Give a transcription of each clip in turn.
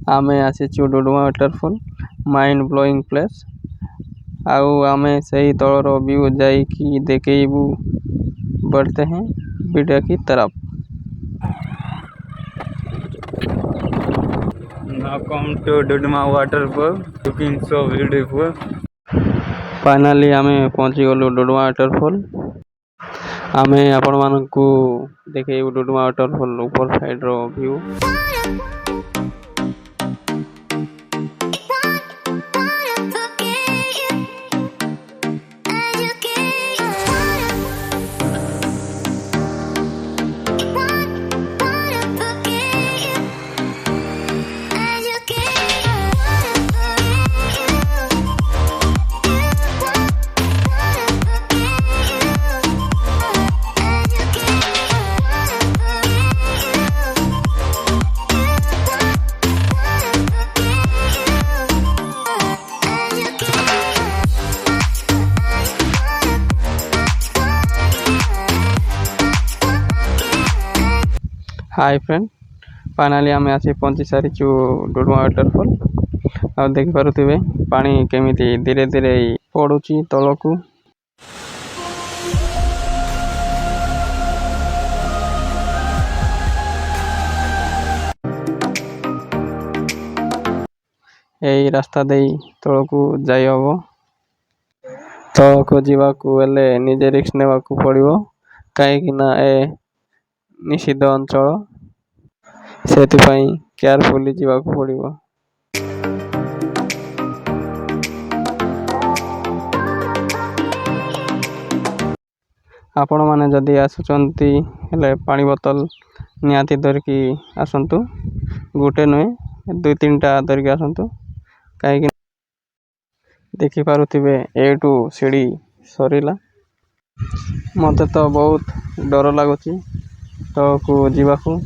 आमे आसीचु Duduma waterfall mind blowing place आउ आमे सही तौर व्यू जाइकी देखेबू बढ़ते हैं वीडियो की तरफ। Now come to Duduma Waterfall, looking so beautiful. Finally आमे पहुंची गलु डुडुमा वाटरफॉल। आमे आपण मानकू देखेबू डुडुमा वाटरफॉल ऊपर साइड रो व्यू। हाय फ्रेंड, फाइनाली आम आसी पहुंची सारीचु डुडुमा वाटरफॉल। आ देखि पारुथिबे पानी केमिति धीरे धीरे पड़ुची तलकू। एई रास्ता देई तलकू जाई हबो। तलकू जीवाकू हेले निजे रिस्क नेबाकू पड़िबो काहेकि ना ए निषिद्ध अंचल से केयरफुली जीवाकू पड़िबो। आपण माने जदि आसुचंती हेले पानी बोतल नियाती धरकी आसंतु। गुटे नुहे 2-3टा धरकी आसंतु काहेकि देखि पारुथिबे एटू सीढ़ी सरीला। मते तो बहुत डर लागुची तळकू जीवाकू।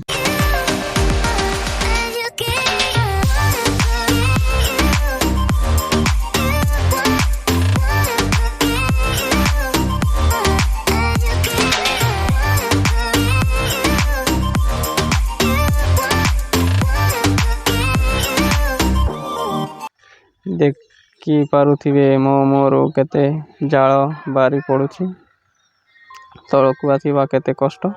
देखि पारुथिबे मोरू केते जाल बारी पड़ुची तळकू आसीबा केते कष्ट।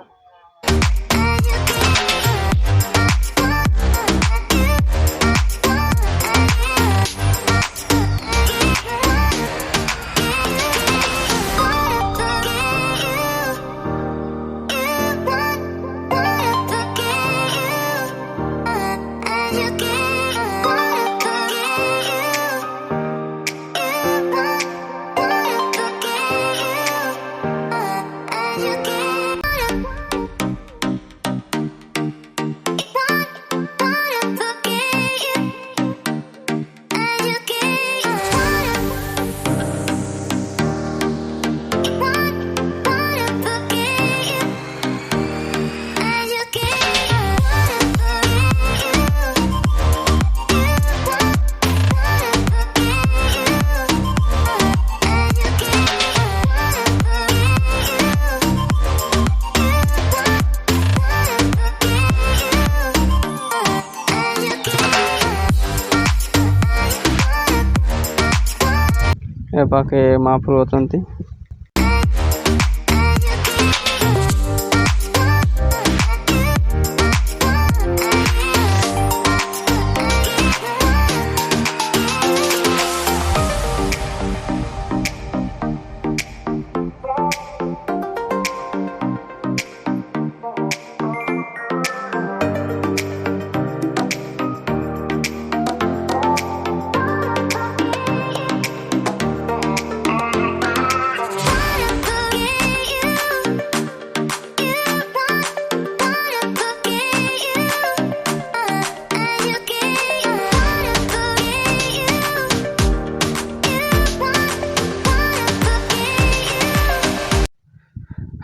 ए पाखे महाप्रभु अछंती।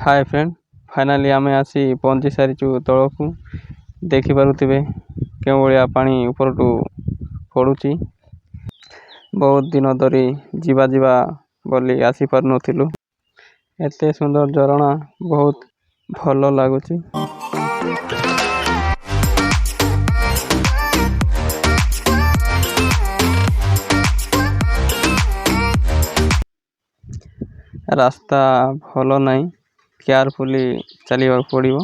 हाय फ्रेंड, फाइनाली आमे आसी पहुंची सारीचु तळकू। देखि पारुथिबे केउ भलिया पानी ऊपरटू पड़ुची। बहुत दिन धरी जीवा जीवा बोली आसी पार नथिलु। एते सुंदर झरणा बहुत भलो लागुची। ରାସ୍ତା ଭଲ ନାହିଁ, କେୟାରଫୁଲି ଚାଲିବାକୁ ପଡ଼ିବ।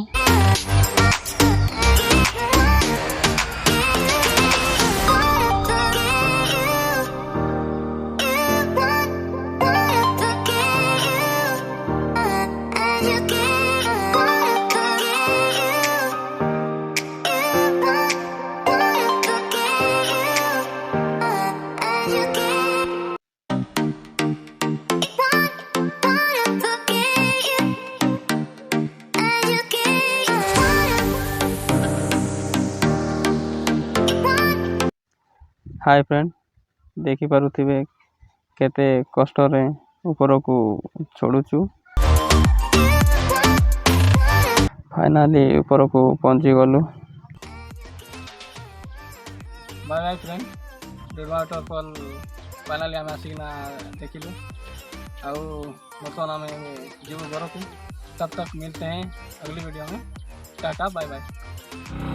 ହାଇ ଫ୍ରେଣ୍ଡ, ଦେଖିପାରୁଥିବେ କେତେ କଷ୍ଟରେ ଉପରକୁ ଚଢ଼ୁଛୁ। ଫାଇନାଲି ଉପରକୁ ପହଞ୍ଚିଗଲୁ। Bye bye friend, Duduma waterfall finally ଆମେ ଆସିକିନା ଦେଖିଲୁ। ଆଉ ବର୍ତ୍ତମାନ ଆମେ ଯିବୁ ଘରକୁ। तब तक मिलते हैं अगली वीडियो में। Ta-ta bye bye.